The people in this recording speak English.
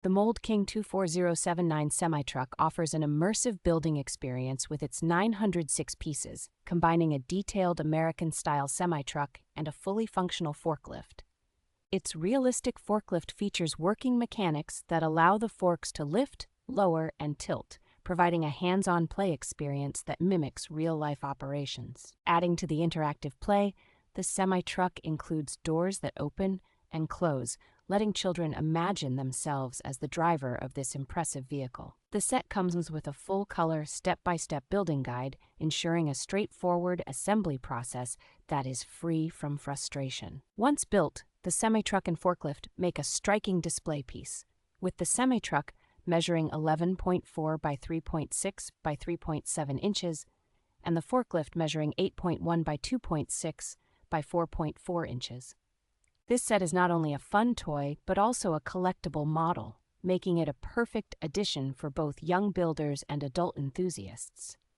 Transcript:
The Mould King 24079 semi-truck offers an immersive building experience with its 906 pieces, combining a detailed American-style semi-truck and a fully functional forklift. Its realistic forklift features working mechanics that allow the forks to lift, lower, and tilt, providing a hands-on play experience that mimics real-life operations. Adding to the interactive play, the semi-truck includes doors that open and close, letting children imagine themselves as the driver of this impressive vehicle. The set comes with a full-color, step-by-step building guide, ensuring a straightforward assembly process that is free from frustration. Once built, the semi-truck and forklift make a striking display piece, with the semi-truck measuring 11.4 by 3.6 by 3.7 inches, and the forklift measuring 8.1 by 2.6 by 4.4 inches. This set is not only a fun toy, but also a collectible model, making it a perfect addition for both young builders and adult enthusiasts.